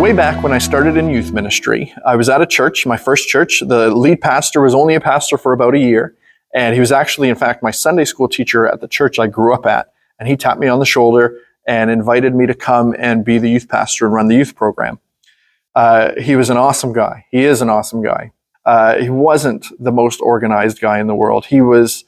way back when I started in youth ministry, I was at a church, my first church. The lead pastor was only a pastor for about a year, and he was actually, in fact, my Sunday school teacher at the church I grew up at. And he tapped me on the shoulder and invited me to come and be the youth pastor and run the youth program. He was an awesome guy. He is an awesome guy. He wasn't the most organized guy in the world. He was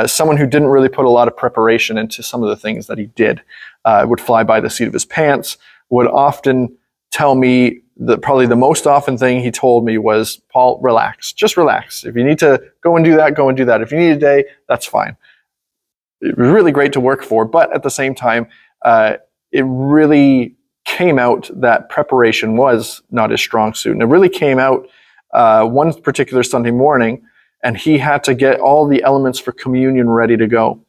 someone who didn't really put a lot of preparation into some of the things that he did. Would fly by the seat of his pants, would often tell me that probably the most often thing he told me was, Paul, relax, just relax. If you need to go and do that, go and do that. If you need a day, that's fine. It was really great to work for, but at the same time, it really came out that preparation was not his strong suit. And it really came out one particular Sunday morning, and he had to get all the elements for communion ready to go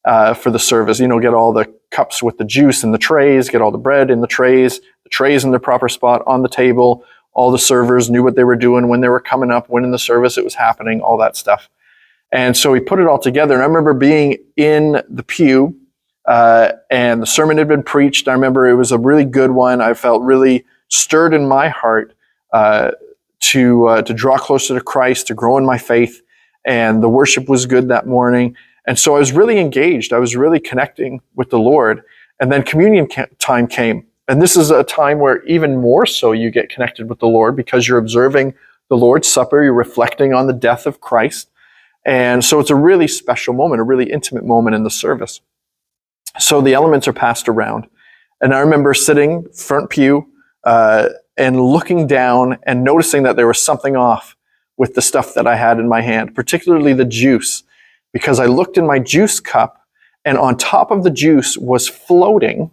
for the service. You know, get all the cups with the juice in the trays, get all the bread in the trays in the proper spot on the table. All the servers knew what they were doing, when they were coming up, when in the service it was happening, all that stuff. And so he put it all together. And I remember being in the pew, and the sermon had been preached. I remember it was a really good one. I felt really stirred in my heart to draw closer to Christ, to grow in my faith. And the worship was good that morning. And so I was really engaged. I was really connecting with the Lord. And then communion time came. And this is a time where even more so you get connected with the Lord, because you're observing the Lord's Supper. You're reflecting on the death of Christ. And so it's a really special moment, a really intimate moment in the service. So the elements are passed around. And I remember sitting front pew and looking down and noticing that there was something off with the stuff that I had in my hand, particularly the juice. Because I looked in my juice cup, and on top of the juice was floating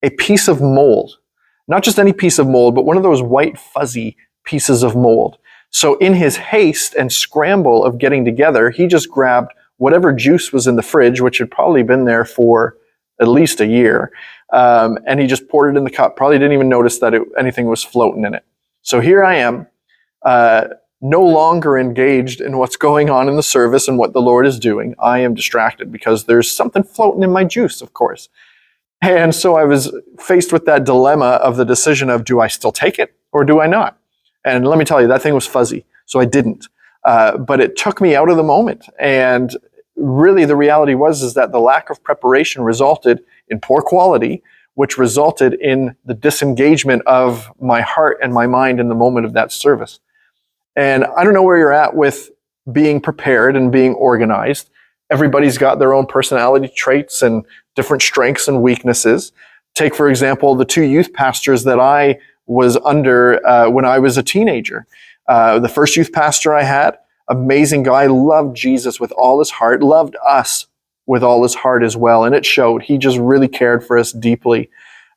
a piece of mold. Not just any piece of mold, but one of those white fuzzy pieces of mold. So in his haste and scramble of getting together, he just grabbed whatever juice was in the fridge, which had probably been there for at least a year, and he just poured it in the cup. Probably didn't even notice that anything was floating in it. So here I am, no longer engaged in what's going on in the service and what the Lord is doing. I am distracted because there's something floating in my juice, of course. And so I was faced with that dilemma of the decision of, do I still take it or do I not? And let me tell you, that thing was fuzzy, so I didn't. But it took me out of the moment. And really the reality is that the lack of preparation resulted in poor quality, which resulted in the disengagement of my heart and my mind in the moment of that service. And I don't know where you're at with being prepared and being organized. Everybody's got their own personality traits and different strengths and weaknesses. Take, for example, the two youth pastors that I was under when I was a teenager. The first youth pastor I had, amazing guy, loved Jesus with all his heart, loved us with all his heart as well. And it showed. He just really cared for us deeply.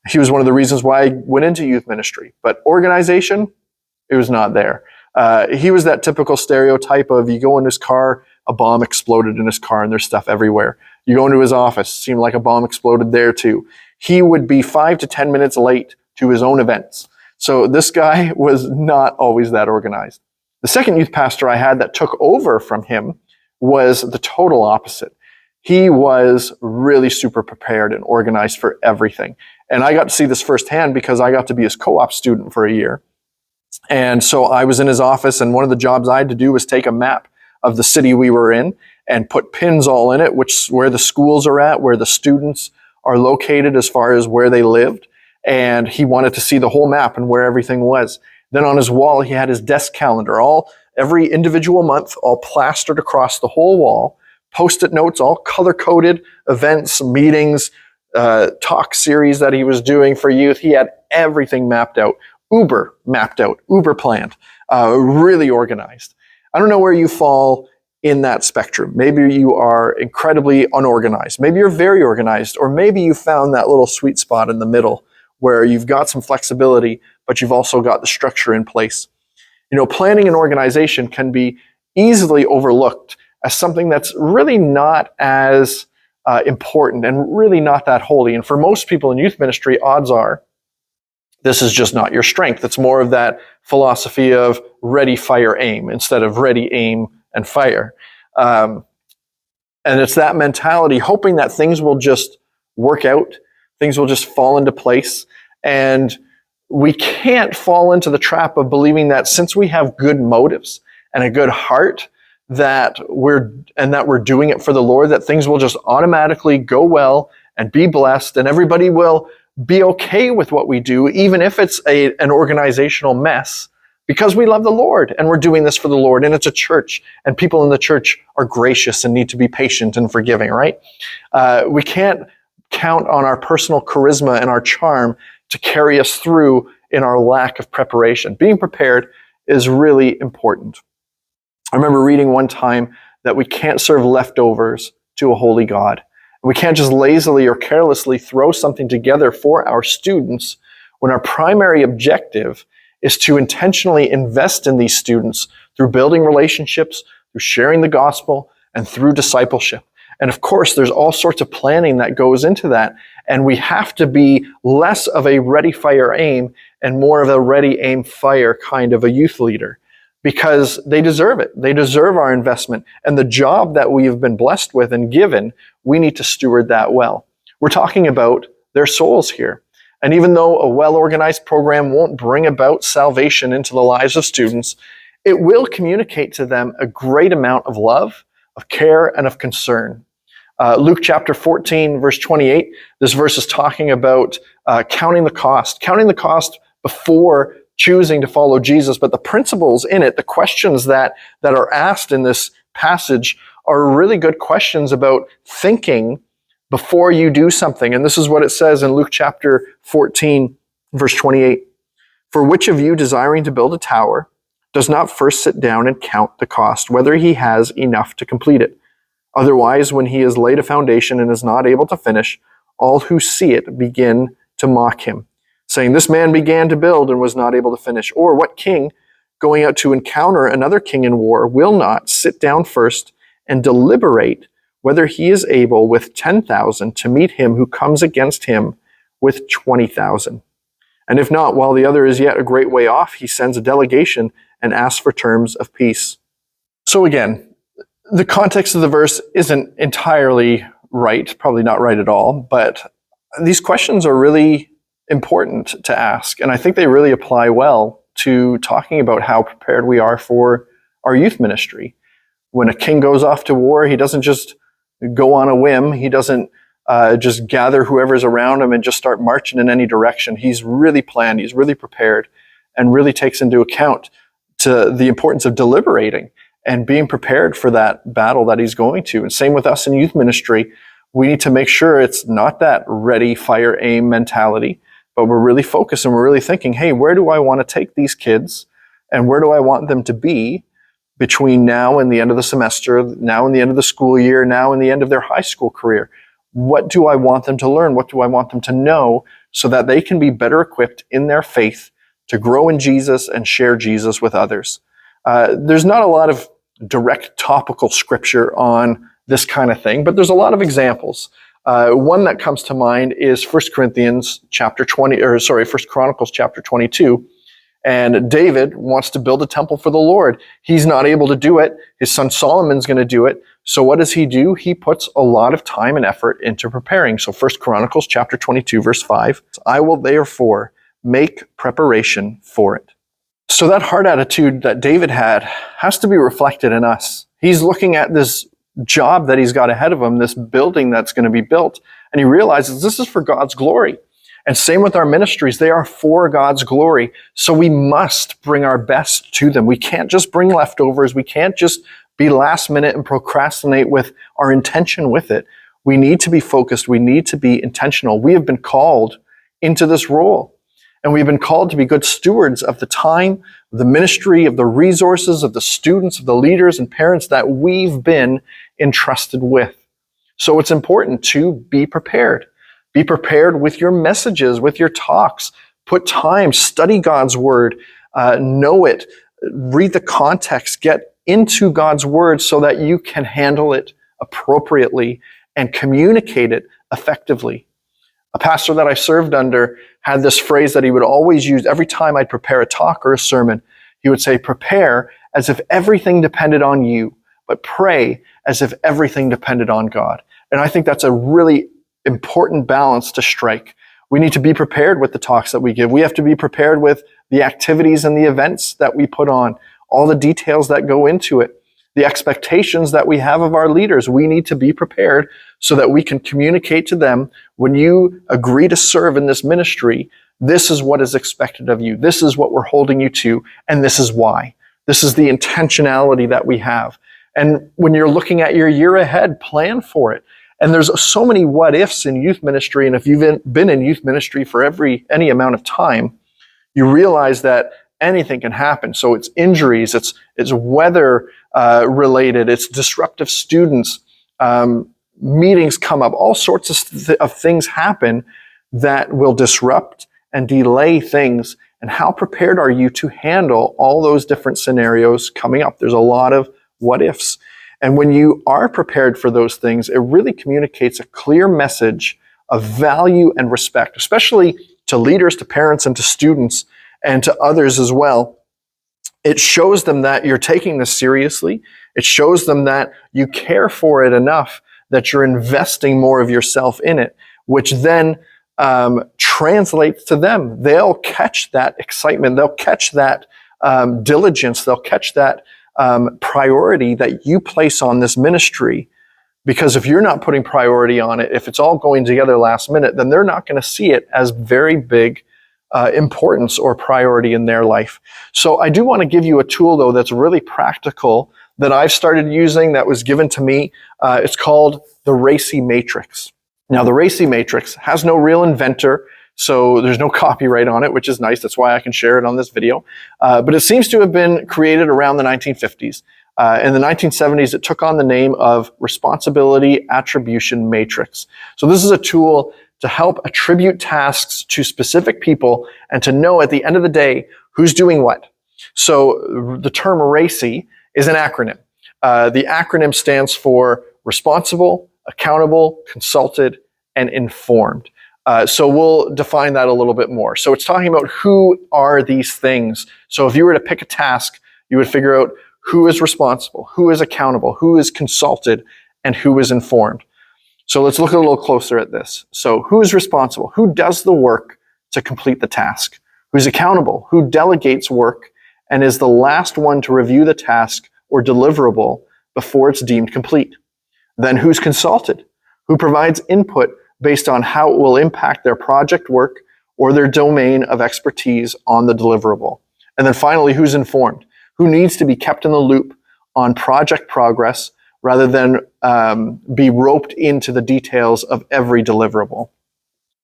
He was one of the reasons why I went into youth ministry. But organization, it was not there. He was that typical stereotype of, you go in his car, a bomb exploded in his car and there's stuff everywhere. You go into his office, seemed like a bomb exploded there too. He would be 5 to 10 minutes late to his own events. So this guy was not always that organized. The second youth pastor I had that took over from him was the total opposite. He was really super prepared and organized for everything. And I got to see this firsthand because I got to be his co-op student for a year. And so I was in his office, and one of the jobs I had to do was take a map of the city we were in and put pins all in it, where the schools are at, where the students are located as far as where they lived. And he wanted to see the whole map and where everything was. Then on his wall, he had his desk calendar, every individual month, all plastered across the whole wall, Post-it notes, all color-coded, events, meetings, talk series that he was doing for youth. He had everything mapped out. Uber mapped out, Uber planned, really organized. I don't know where you fall in that spectrum. Maybe you are incredibly unorganized. Maybe you're very organized, or maybe you found that little sweet spot in the middle where you've got some flexibility, but you've also got the structure in place. You know, planning and organization can be easily overlooked as something that's really not as important and really not that holy. And for most people in youth ministry, odds are this is just not your strength. It's more of that philosophy of ready, fire, aim, instead of ready, aim, and fire. And it's that mentality, hoping that things will just work out, things will just fall into place. And we can't fall into the trap of believing that since we have good motives and a good heart, that we're doing it for the Lord, that things will just automatically go well and be blessed, and everybody will be okay with what we do, even if it's an organizational mess, because we love the Lord and we're doing this for the Lord, and it's a church, and people in the church are gracious and need to be patient and forgiving, right? We can't count on our personal charisma and our charm to carry us through in our lack of preparation. Being prepared is really important. I remember reading one time that we can't serve leftovers to a holy God. We can't just lazily or carelessly throw something together for our students when our primary objective is to intentionally invest in these students through building relationships, through sharing the gospel, and through discipleship. And of course, there's all sorts of planning that goes into that. And we have to be less of a ready, fire, aim and more of a ready, aim, fire kind of a youth leader, because they deserve it. They deserve our investment. And the job that we have been blessed with and given, we need to steward that well. We're talking about their souls here. And even though a well-organized program won't bring about salvation into the lives of students, it will communicate to them a great amount of love, of care, and of concern. Luke chapter 14, verse 28, this verse is talking about counting the cost before choosing to follow Jesus. But the principles in it, the questions that are asked in this passage are really good questions about thinking before you do something. And this is what it says in Luke chapter 14, verse 28. For which of you, desiring to build a tower, does not first sit down and count the cost, whether he has enough to complete it? Otherwise, when he has laid a foundation and is not able to finish, all who see it begin to mock him, saying, this man began to build and was not able to finish. Or what king, going out to encounter another king in war, will not sit down first and deliberate whether he is able with 10,000 to meet him who comes against him with 20,000? And if not, while the other is yet a great way off, he sends a delegation and asks for terms of peace. So again, the context of the verse isn't entirely right, probably not right at all, but these questions are really important to ask. And I think they really apply well to talking about how prepared we are for our youth ministry. When a king goes off to war, he doesn't just go on a whim. He doesn't just gather whoever's around him and just start marching in any direction. He's really planned, he's really prepared, and really takes into account to the importance of deliberating and being prepared for that battle that he's going to. And same with us in youth ministry. We need to make sure it's not that ready, fire, aim mentality, but we're really focused and we're really thinking, hey, where do I want to take these kids and where do I want them to be between now and the end of the semester, now and the end of the school year, now and the end of their high school career? What do I want them to learn? What do I want them to know so that they can be better equipped in their faith to grow in Jesus and share Jesus with others? There's not a lot of direct topical scripture on this kind of thing, but there's a lot of examples. One that comes to mind is 1 Chronicles chapter 22. And David wants to build a temple for the Lord. He's not able to do it. His son Solomon's going to do it. So what does he do? He puts a lot of time and effort into preparing. So 1 Chronicles chapter 22, verse 5, I will therefore make preparation for it. So that heart attitude that David had has to be reflected in us. He's looking at this job that he's got ahead of him, this building that's going to be built, and he realizes this is for God's glory. And same with our ministries. They are for God's glory. So we must bring our best to them. We can't just bring leftovers. We can't just be last minute and procrastinate with our intention with it. We need to be focused. We need to be intentional. We have been called into this role. And we've been called to be good stewards of the time, of the ministry, of the resources, of the students, of the leaders and parents that we've been entrusted with. So it's important to be prepared. Be prepared with your messages, with your talks. Put time, study God's word, know it, read the context, get into God's word so that you can handle it appropriately and communicate it effectively. A pastor that I served under had this phrase that he would always use every time I'd prepare a talk or a sermon. He would say, prepare as if everything depended on you, but pray as if everything depended on God. And I think that's a really important balance to strike. We need to be prepared with the talks that we give. We have to be prepared with the activities and the events that we put on, all the details that go into it, the expectations that we have of our leaders. We need to be prepared so that we can communicate to them, when you agree to serve in this ministry, this is what is expected of you. This is what we're holding you to, and this is why. This is the intentionality that we have. And when you're looking at your year ahead, plan for it. And there's so many what ifs in youth ministry. And if you've been in youth ministry for any amount of time, you realize that anything can happen. So it's injuries, it's weather related, it's disruptive students, meetings come up, all sorts of things happen that will disrupt and delay things. And how prepared are you to handle all those different scenarios coming up? There's a lot of what ifs. And when you are prepared for those things, it really communicates a clear message of value and respect, especially to leaders, to parents, and to students, and to others as well. It shows them that you're taking this seriously. It shows them that you care for it enough that you're investing more of yourself in it, which then translates to them. They'll catch that excitement. They'll catch that diligence. They'll catch that priority that you place on this ministry. Because if you're not putting priority on it, if it's all going together last minute, then they're not going to see it as very big importance or priority in their life. So I do want to give you a tool, though, that's really practical that I've started using, that was given to me. It's called the RACI Matrix. Now, the RACI Matrix has no real inventor, so there's no copyright on it, which is nice. That's why I can share it on this video. But it seems to have been created around the 1950s. In the 1970s, it took on the name of Responsibility Attribution Matrix. So this is a tool to help attribute tasks to specific people and to know at the end of the day who's doing what. So the term RACI is an acronym. The acronym stands for Responsible, Accountable, Consulted, and Informed. So we'll define that a little bit more. So it's talking about who are these things. So if you were to pick a task, you would figure out who is responsible, who is accountable, who is consulted, and who is informed. So let's look a little closer at this. So who is responsible? Who does the work to complete the task? Who's accountable? Who delegates work and is the last one to review the task or deliverable before it's deemed complete? Then who's consulted? Who provides input based on how it will impact their project work or their domain of expertise on the deliverable? And then finally, who's informed? Who needs to be kept in the loop on project progress rather than be roped into the details of every deliverable?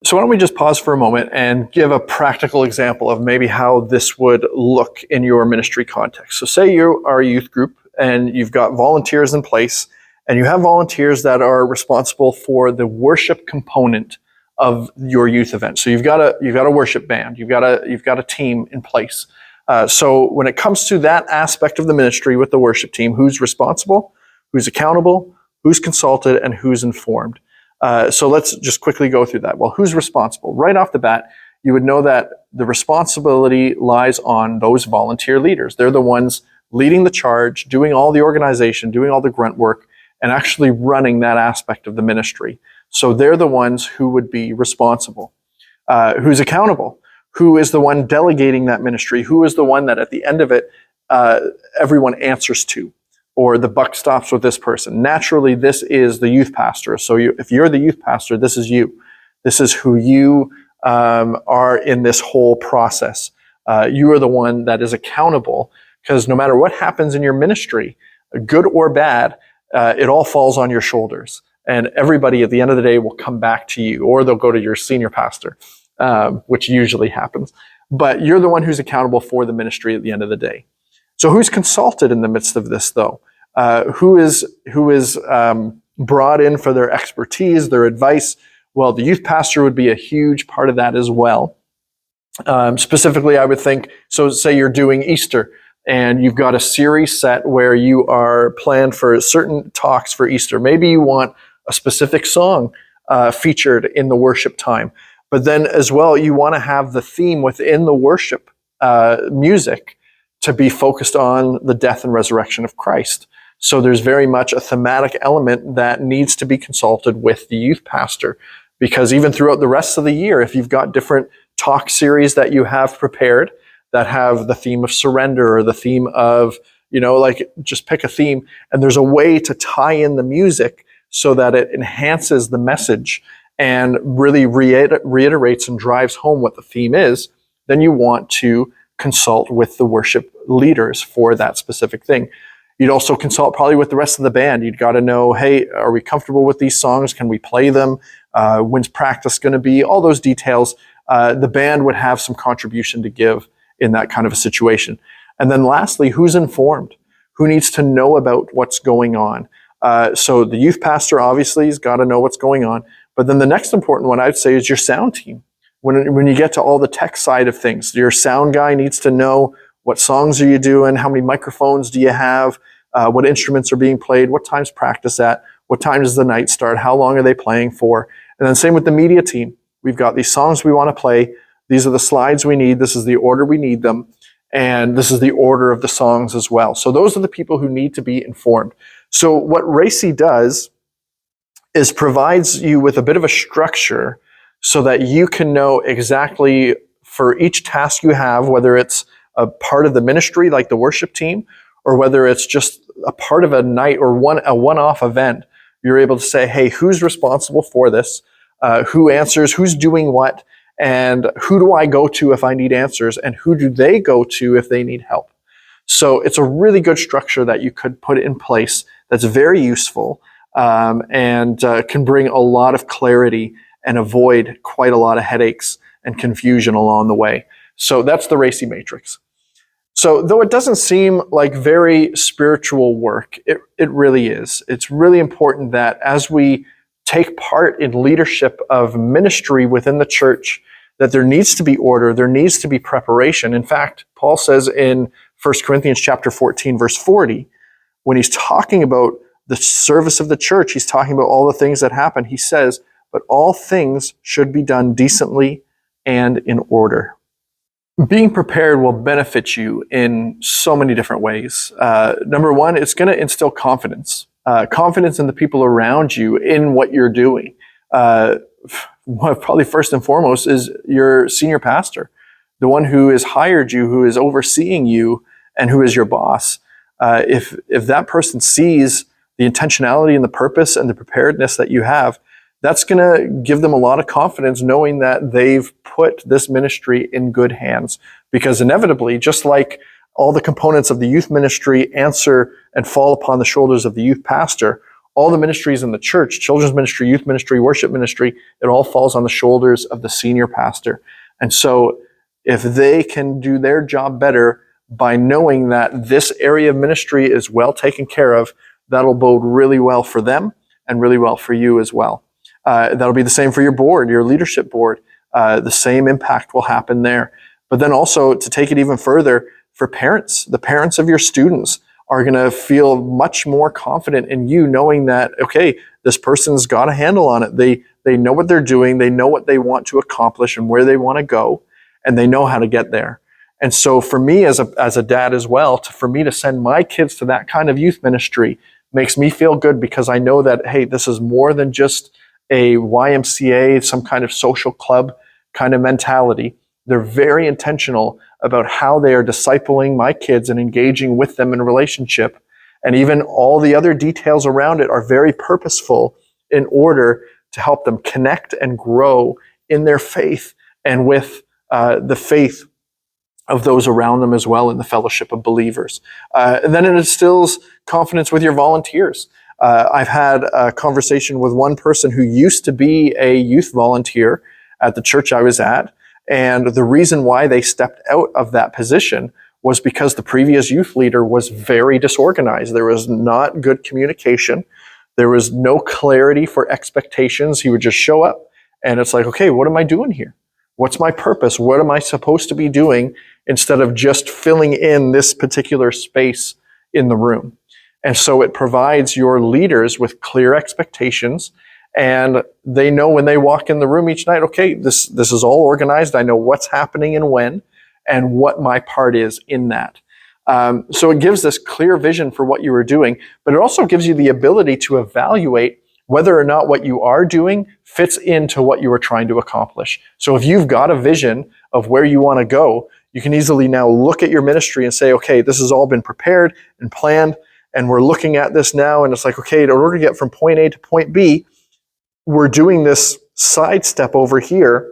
So why don't we just pause for a moment and give a practical example of maybe how this would look in your ministry context. So say you are a youth group and you've got volunteers in place, and you have volunteers that are responsible for the worship component of your youth event. So you've got a worship band, you've got a team in place. So when it comes to that aspect of the ministry with the worship team, who's responsible, who's accountable, who's consulted, and who's informed? So let's just quickly go through that. Well, who's responsible? Right off the bat, you would know that the responsibility lies on those volunteer leaders. They're the ones leading the charge, doing all the organization, doing all the grunt work, and actually running that aspect of the ministry. So they're the ones who would be responsible. Who's accountable? Who is the one delegating that ministry? Who is the one that at the end of it, everyone answers to? Or the buck stops with this person. Naturally, this is the youth pastor. So if you're the youth pastor, this is you. This is who you are in this whole process. You are the one that is accountable, because no matter what happens in your ministry, good or bad, it all falls on your shoulders. And everybody at the end of the day will come back to you, or they'll go to your senior pastor, which usually happens. But you're the one who's accountable for the ministry at the end of the day. So who's consulted in the midst of this, though? Who is brought in for their expertise, their advice? Well, the youth pastor would be a huge part of that as well. Specifically, I would think, so say you're doing Easter, and you've got a series set where you are planned for certain talks for Easter. Maybe you want a specific song featured in the worship time. But then as well, you want to have the theme within the worship music to be focused on the death and resurrection of Christ. So there's very much a thematic element that needs to be consulted with the youth pastor. Because even throughout the rest of the year, if you've got different talk series that you have prepared that have the theme of surrender or the theme of, like just pick a theme, and there's a way to tie in the music so that it enhances the message and really reiterates and drives home what the theme is, then you want to consult with the worship leaders for that specific thing. You'd also consult probably with the rest of the band. You'd got to know, hey, are we comfortable with these songs? Can we play them? When's practice going to be? All those details. The band would have some contribution to give in that kind of a situation. And then lastly, who's informed? Who needs to know about what's going on? So the youth pastor obviously has got to know what's going on. But then the next important one I'd say is your sound team. When you get to all the tech side of things, your sound guy needs to know what songs are you doing, how many microphones do you have, what instruments are being played, what time's practice at, what time does the night start, how long are they playing for. And then same with the media team. We've got these songs we want to play. These are the slides we need. This is the order we need them. And this is the order of the songs as well. So those are the people who need to be informed. So what RACI does is provides you with a bit of a structure so that you can know exactly for each task you have, whether it's a part of the ministry like the worship team, or whether it's just a part of a night or a one-off event, you're able to say, hey, who's responsible for this? Who answers? Who's doing what? And who do I go to if I need answers? And who do they go to if they need help? So it's a really good structure that you could put in place that's very useful and can bring a lot of clarity and avoid quite a lot of headaches and confusion along the way. So that's the RACI matrix. So though it doesn't seem like very spiritual work, it really is. It's really important that as we take part in leadership of ministry within the church, that there needs to be order, there needs to be preparation. In fact, Paul says in 1 Corinthians chapter 14, verse 40, when he's talking about the service of the church, he's talking about all the things that happen. He says, but all things should be done decently and in order. Being prepared will benefit you in so many different ways. Number one, it's going to instill confidence. Confidence in the people around you in what you're doing. Probably first and foremost is your senior pastor, the one who has hired you, who is overseeing you, and who is your boss. If that person sees the intentionality and the purpose and the preparedness that you have, that's going to give them a lot of confidence knowing that they've put this ministry in good hands. Because inevitably, just like all the components of the youth ministry answer and fall upon the shoulders of the youth pastor, all the ministries in the church, children's ministry, youth ministry, worship ministry, it all falls on the shoulders of the senior pastor. And so if they can do their job better by knowing that this area of ministry is well taken care of, that'll bode really well for them and really well for you as well. That'll be the same for your board, your leadership board. The same impact will happen there. But then also to take it even further, for parents, the parents of your students are going to feel much more confident in you knowing that, okay, this person's got a handle on it. They know what they're doing. They know what they want to accomplish and where they want to go, and they know how to get there. And so for me as a dad as well, for me to send my kids to that kind of youth ministry makes me feel good because I know that, hey, this is more than just a YMCA, some kind of social club kind of mentality. They're very intentional about how they are discipling my kids and engaging with them in a relationship. And even all the other details around it are very purposeful in order to help them connect and grow in their faith and with the faith of those around them as well in the fellowship of believers. And then it instills confidence with your volunteers. I've had a conversation with one person who used to be a youth volunteer at the church I was at. And the reason why they stepped out of that position was because the previous youth leader was very disorganized. There was not good communication. There was no clarity for expectations. He would just show up and it's like, okay, what am I doing here? What's my purpose? What am I supposed to be doing instead of just filling in this particular space in the room? And so it provides your leaders with clear expectations, and they know when they walk in the room each night, okay, this is all organized. I know what's happening and when, and what my part is in that. So it gives this clear vision for what you are doing, but it also gives you the ability to evaluate whether or not what you are doing fits into what you are trying to accomplish. So if you've got a vision of where you want to go, you can easily now look at your ministry and say, okay, this has all been prepared and planned, and we're looking at this now, and it's like, okay, in order to get from point A to point B, we're doing this side step over here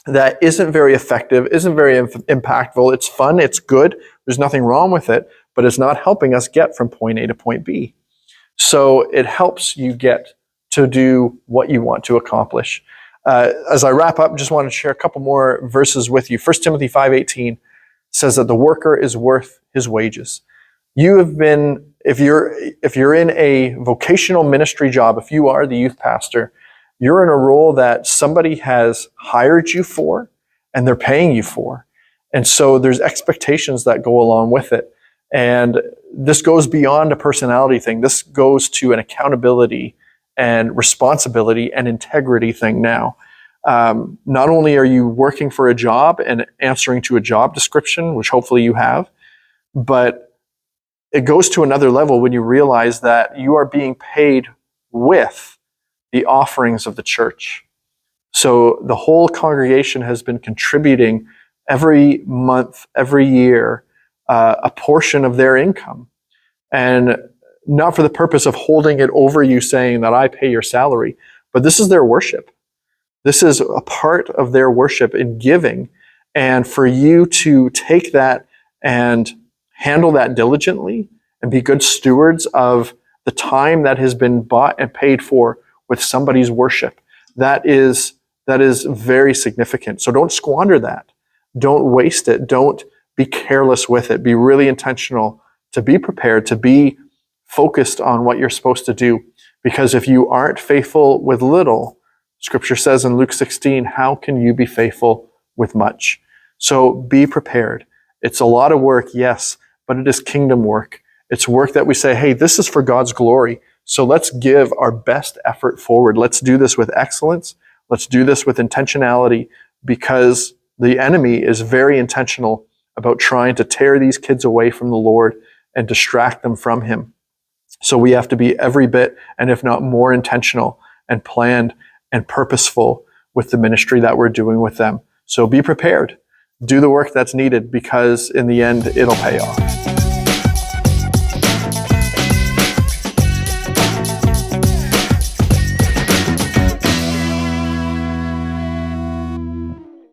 that isn't very effective, isn't very impactful. It's fun, it's good, there's nothing wrong with it, but it's not helping us get from point A to point B. So it helps you get to do what you want to accomplish. As I wrap up, just want to share a couple more verses with you. 1 Timothy 5:18 says that the worker is worth his wages. You have been, if you're in a vocational ministry job, if you are the youth pastor, you're in a role that somebody has hired you for and they're paying you for. And so there's expectations that go along with it. And this goes beyond a personality thing. This goes to an accountability and responsibility and integrity thing now. Not only are you working for a job and answering to a job description, which hopefully you have, but it goes to another level when you realize that you are being paid with the offerings of the church. So the whole congregation has been contributing every month, every year, a portion of their income. And not for the purpose of holding it over you saying that I pay your salary, but this is their worship. This is a part of their worship in giving. And for you to take that and handle that diligently and be good stewards of the time that has been bought and paid for with somebody's worship, that is very significant. So don't squander that. Don't waste it. Don't be careless with it. Be really intentional to be prepared, to be focused on what you're supposed to do. Because if you aren't faithful with little, Scripture says in Luke 16, how can you be faithful with much? So be prepared. It's a lot of work, yes, but it is kingdom work. It's work that we say, hey, this is for God's glory. So let's give our best effort forward. Let's do this with excellence. Let's do this with intentionality, because the enemy is very intentional about trying to tear these kids away from the Lord and distract them from Him. So we have to be every bit, and if not more, intentional and planned and purposeful with the ministry that we're doing with them. So be prepared. Do the work that's needed, because in the end, it'll pay off.